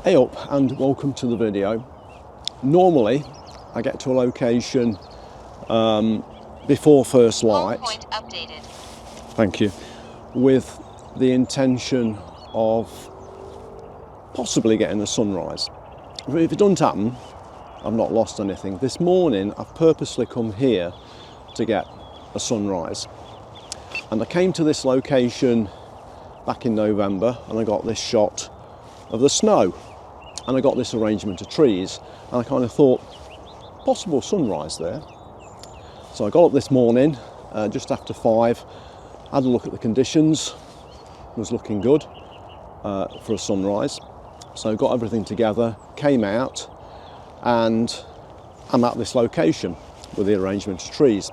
Hey up and welcome to the video. Normally I get to a location before first light. Point updated. Thank you. With the intention of possibly getting a sunrise. If it doesn't happen, I've not lost anything. This morning I've purposely come here to get a sunrise. And I came to this location back in November and I got this shot of the snow. And I got this arrangement of trees, and I kind of thought, possible sunrise there. So I got up this morning, just after 5, had a look at the conditions, was looking good for a sunrise. So got everything together, came out, and I'm at this location with the arrangement of trees.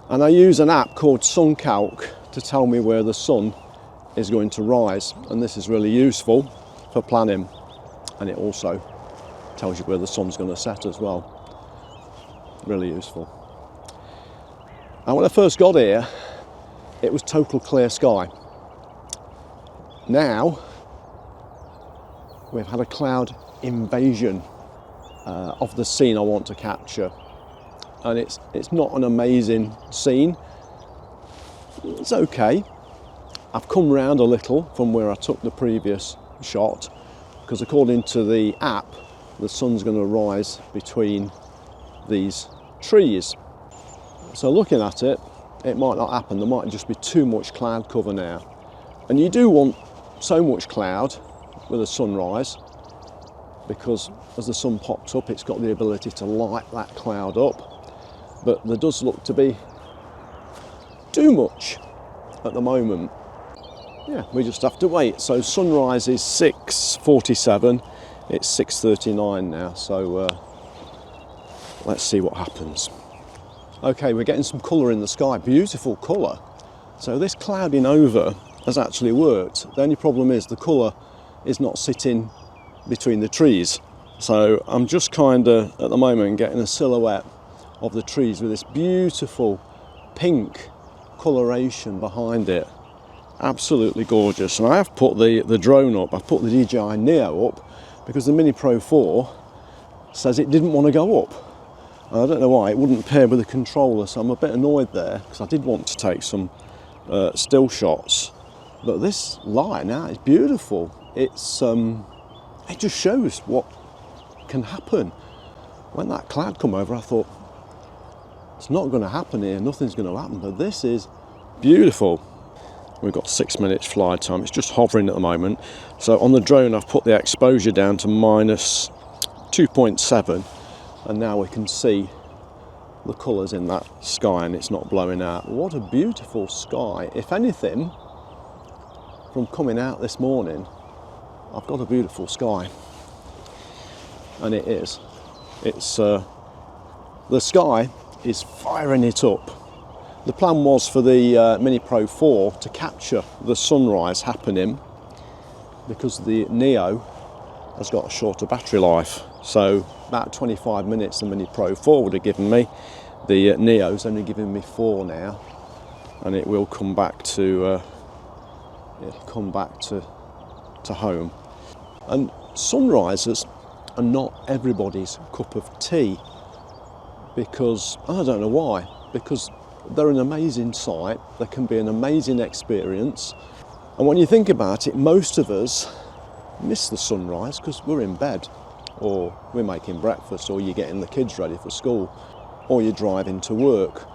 And I use an app called SunCalc to tell me where the sun is going to rise, and this is really useful for planning, and it also tells you where the sun's going to set as well. Really useful. And when I first got here, it was total clear sky. Now we've had a cloud invasion of the scene I want to capture, and it's not an amazing scene. It's okay. I've come round a little from where I took the previous shot, because according to the app the sun's going to rise between these trees. So looking at it, it might not happen. There might just be too much cloud cover now, and you do want so much cloud with a sunrise, because as the sun pops up it's got the ability to light that cloud up, but there does look to be too much at the moment. Yeah, we just have to wait. So sunrise is 6:47, it's 6:39 now, so let's see what happens. Okay, we're getting some colour in the sky, beautiful colour. So this clouding over has actually worked. The only problem is the colour is not sitting between the trees. So I'm just kind of, at the moment, getting a silhouette of the trees with this beautiful pink coloration behind it. Absolutely gorgeous. And I have put the drone up, I've put the DJI NEO up, because the Mini Pro 4 says it didn't want to go up. And I don't know why, it wouldn't pair with the controller, so I'm a bit annoyed there, because I did want to take some still shots. But this light now is beautiful. It's it just shows what can happen. When that cloud come over, I thought, it's not going to happen here, nothing's going to happen, but this is beautiful. We've got 6 minutes fly time, it's just hovering at the moment. So on the drone I've put the exposure down to minus 2.7, and now we can see the colours in that sky and it's not blowing out. What a beautiful sky. If anything, from coming out this morning, I've got a beautiful sky. And it is. It's the sky is firing it up. The plan was for the Mini Pro 4 to capture the sunrise happening, because the NEO has got a shorter battery life. So about 25 minutes the Mini Pro 4 would have given me. The NEO's only giving me 4 now, and it will come back to home. And sunrises are not everybody's cup of tea, because I don't know why, because they're an amazing sight, they can be an amazing experience, and when you think about it, most of us miss the sunrise because we're in bed, or we're making breakfast, or you're getting the kids ready for school, or you're driving to work,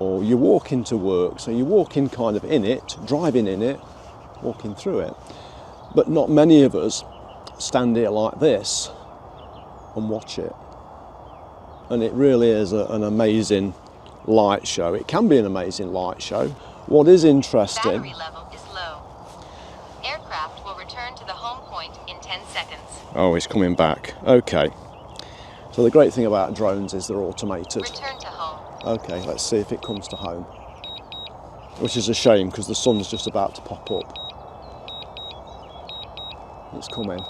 or you're walking to work, so you're walking kind of in it, driving in it, walking through it. But not many of us stand here like this and watch it, and it really is an amazing light show. It can be an amazing light show. What is interesting... Battery level is low. Aircraft will return to the home point in 10 seconds. Oh, he's coming back. Okay. So the great thing about drones is they're automated. Return to home. Okay, let's see if it comes to home. Which is a shame, because the sun's just about to pop up. It's coming.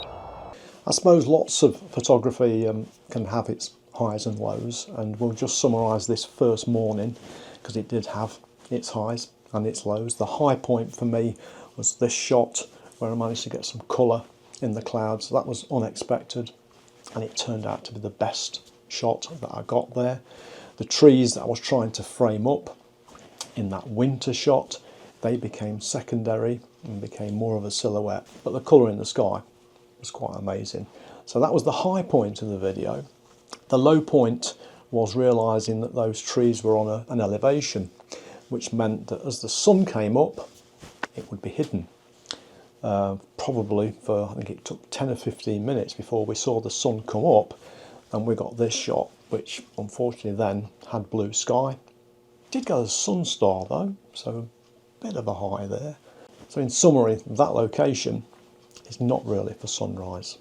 I suppose lots of photography can have its highs and lows, and we'll just summarise this first morning, because it did have its highs and its lows. The high point for me was this shot, where I managed to get some colour in the clouds. That was unexpected, and it turned out to be the best shot that I got there. The trees that I was trying to frame up in that winter shot, they became secondary and became more of a silhouette, but the colour in the sky was quite amazing. So that was the high point of the video. The low point was realising that those trees were on an elevation, which meant that as the sun came up, it would be hidden. Probably for, I think it took 10 or 15 minutes before we saw the sun come up, and we got this shot, which unfortunately then had blue sky. Did get a sun star though, so a bit of a high there. So in summary, that location is not really for sunrise.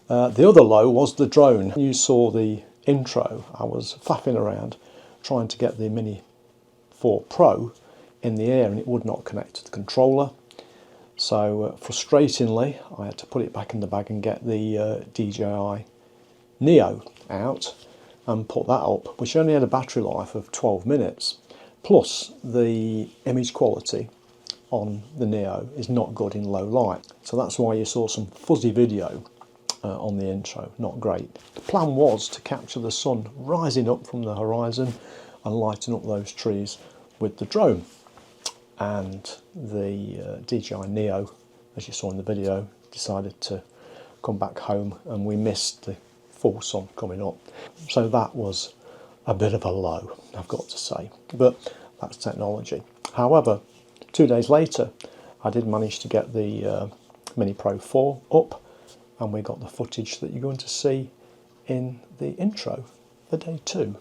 The other low was the drone. You saw the intro. I was faffing around trying to get the Mini 4 Pro in the air, and it would not connect to the controller. So frustratingly, I had to put it back in the bag and get the DJI NEO out and put that up, which only had a battery life of 12 minutes. Plus, the image quality on the NEO is not good in low light. So that's why you saw some fuzzy video on the intro, not great. The plan was to capture the sun rising up from the horizon and lighting up those trees with the drone. And the DJI NEO, as you saw in the video, decided to come back home, and we missed the full sun coming up. So that was a bit of a low, I've got to say, but that's technology. However, 2 days later, I did manage to get the Mini Pro 4 up, and we got the footage that you're going to see in the intro for day 2.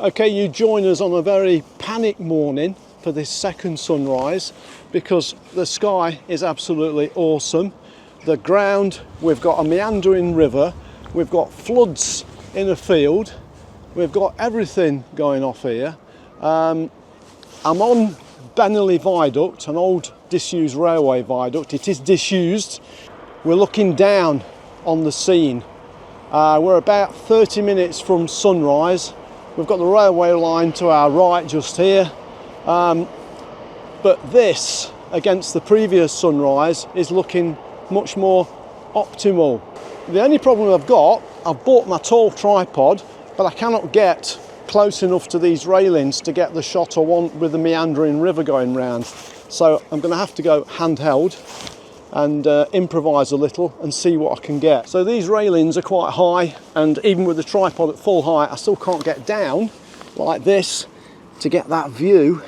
Okay, you join us on a very panic morning for this second sunrise, because the sky is absolutely awesome. The ground, we've got a meandering river, we've got floods in a field, we've got everything going off here. I'm on Bennerley Viaduct, an old disused railway viaduct. It is disused. We're looking down on the scene. We're about 30 minutes from sunrise. We've got the railway line to our right just here, but this, against the previous sunrise, is looking much more optimal. The only problem I've bought my tall tripod, but I cannot get close enough to these railings to get the shot I want with the meandering river going round. So I'm going to have to go handheld and improvise a little and see what I can get. So these railings are quite high, and even with the tripod at full height, I still can't get down like this to get that view.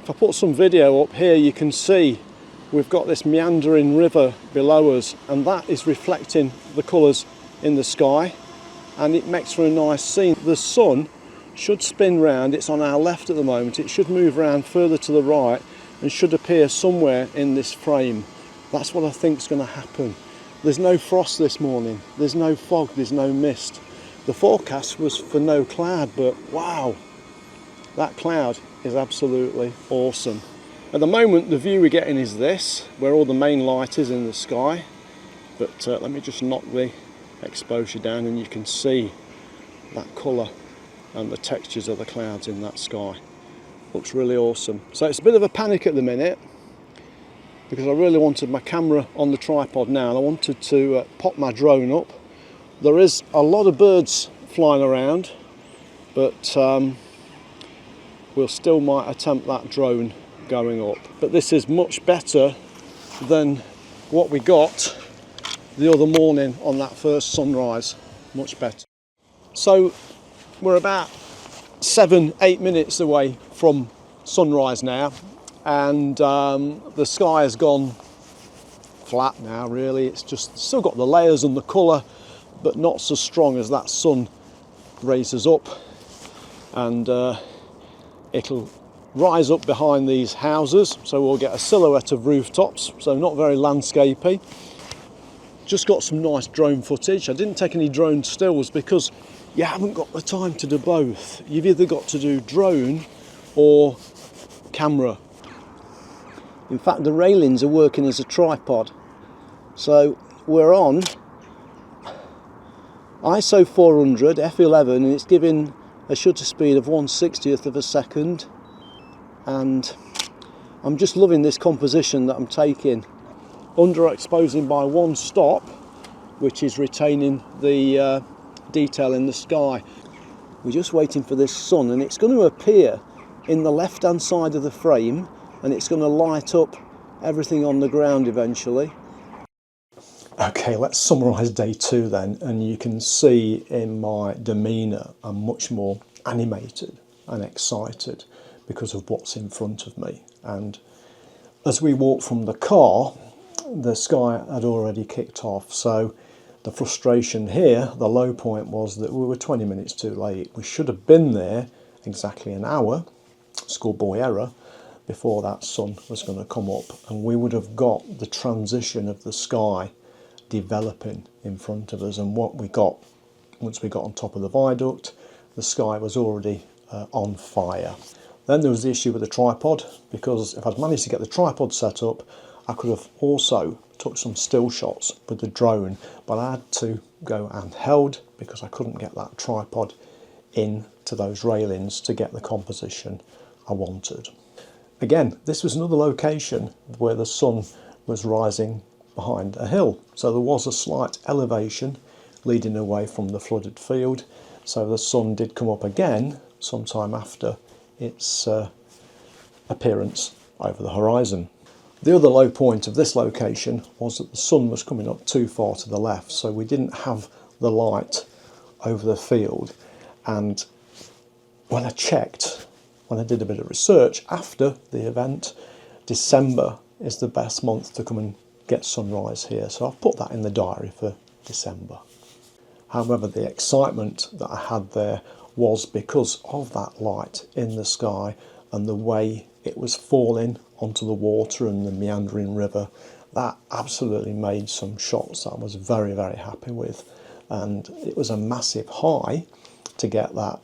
If I put some video up here, you can see we've got this meandering river below us, and that is reflecting the colours in the sky, and it makes for a nice scene. The sun should spin round. It's on our left at the moment. It should move round further to the right and should appear somewhere in this frame. That's what I think is going to happen. There's no frost this morning, there's no fog, there's no mist. The forecast was for no cloud, but wow, that cloud is absolutely awesome. At the moment, the view we're getting is this, where all the main light is in the sky. But let me just knock the exposure down and you can see that colour and the textures of the clouds in that sky. Looks really awesome. So it's a bit of a panic at the minute because I really wanted my camera on the tripod now, and I wanted to pop my drone up. There is a lot of birds flying around, but we'll still might attempt that drone going up. But this is much better than what we got the other morning on that first sunrise. Much better. So we're about 7-8 minutes away from sunrise now, and the sky has gone flat now really. It's just still got the layers and the colour, but not so strong as that sun raises up, and it'll rise up behind these houses, so we'll get a silhouette of rooftops, so not very landscapey. Just got some nice drone footage. I didn't take any drone stills because you haven't got the time to do both. You've either got to do drone or camera. In fact, the railings are working as a tripod. So we're on ISO 400 f11 and it's giving a shutter speed of 1/60th of a second, and I'm just loving this composition that I'm taking. Underexposing by one stop, which is retaining the detail in the sky. We're just waiting for this sun, and it's going to appear in the left hand side of the frame, and it's going to light up everything on the ground eventually. Okay, let's summarise day 2 then, and you can see in my demeanour I'm much more animated and excited because of what's in front of me. And as we walked from the car, the sky had already kicked off, so the frustration here, the low point, was that we were 20 minutes too late. We should have been there exactly an hour, schoolboy error, before that sun was going to come up, and we would have got the transition of the sky developing in front of us. And what we got, once we got on top of the viaduct, the sky was already on fire. Then there was the issue with the tripod, because if I'd managed to get the tripod set up, I could have also took some still shots with the drone, but I had to go handheld because I couldn't get that tripod into those railings to get the composition I wanted. Again, this was another location where the sun was rising behind a hill, so there was a slight elevation leading away from the flooded field, so the sun did come up again sometime after its appearance over the horizon. The other low point of this location was that the sun was coming up too far to the left, so we didn't have the light over the field. And when I checked, when I did a bit of research after the event, December is the best month to come and get sunrise here, so I've put that in the diary for December. However, the excitement that I had there was because of that light in the sky and the way it was falling onto the water and the meandering river. That absolutely made some shots that I was very, very happy with, and it was a massive high to get that.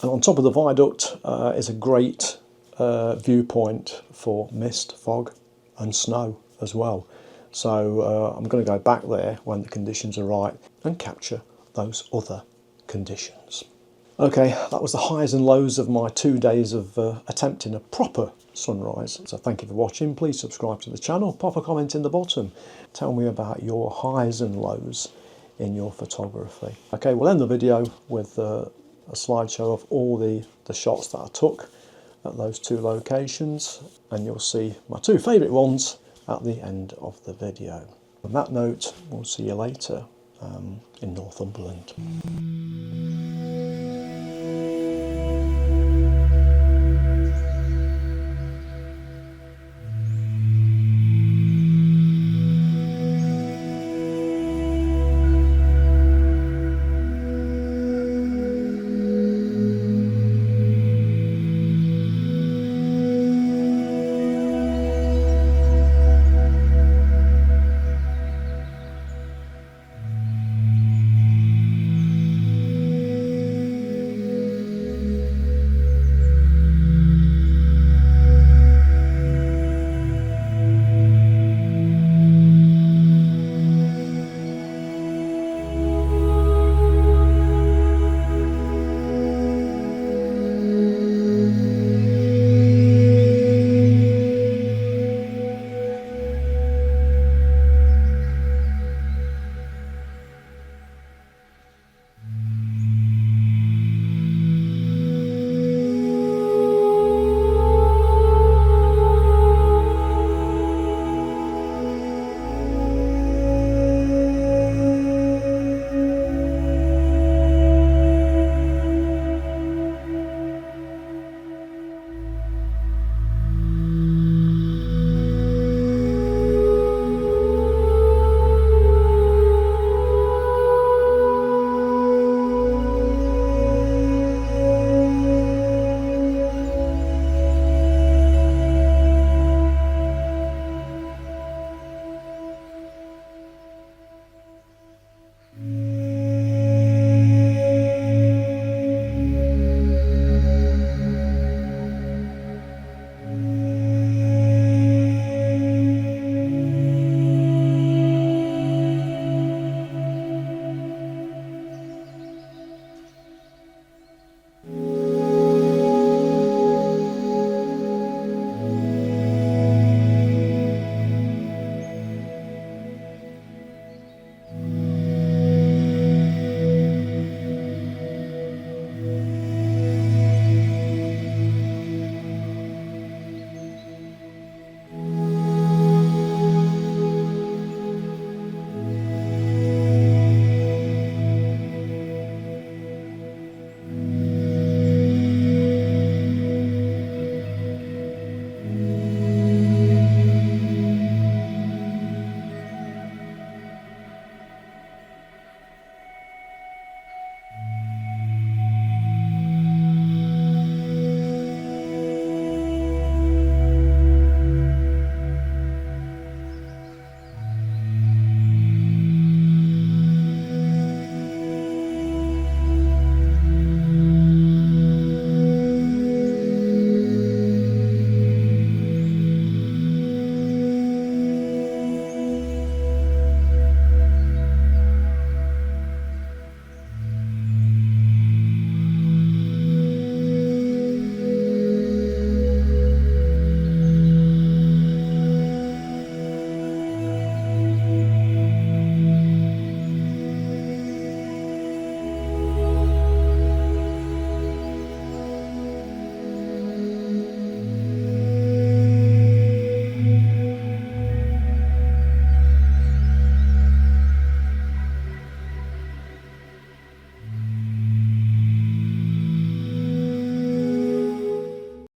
And on top of the viaduct is a great viewpoint for mist, fog and snow as well. So I'm going to go back there when the conditions are right and capture those other conditions. Okay, that was the highs and lows of my 2 days of attempting a proper sunrise. So thank you for watching. Please subscribe to the channel, pop a comment in the bottom. Tell me about your highs and lows in your photography. Okay, we'll end the video with a slideshow of all the shots that I took at those 2 locations, and you'll see my 2 favourite ones at the end of the video. On that note, we'll see you later in Northumberland.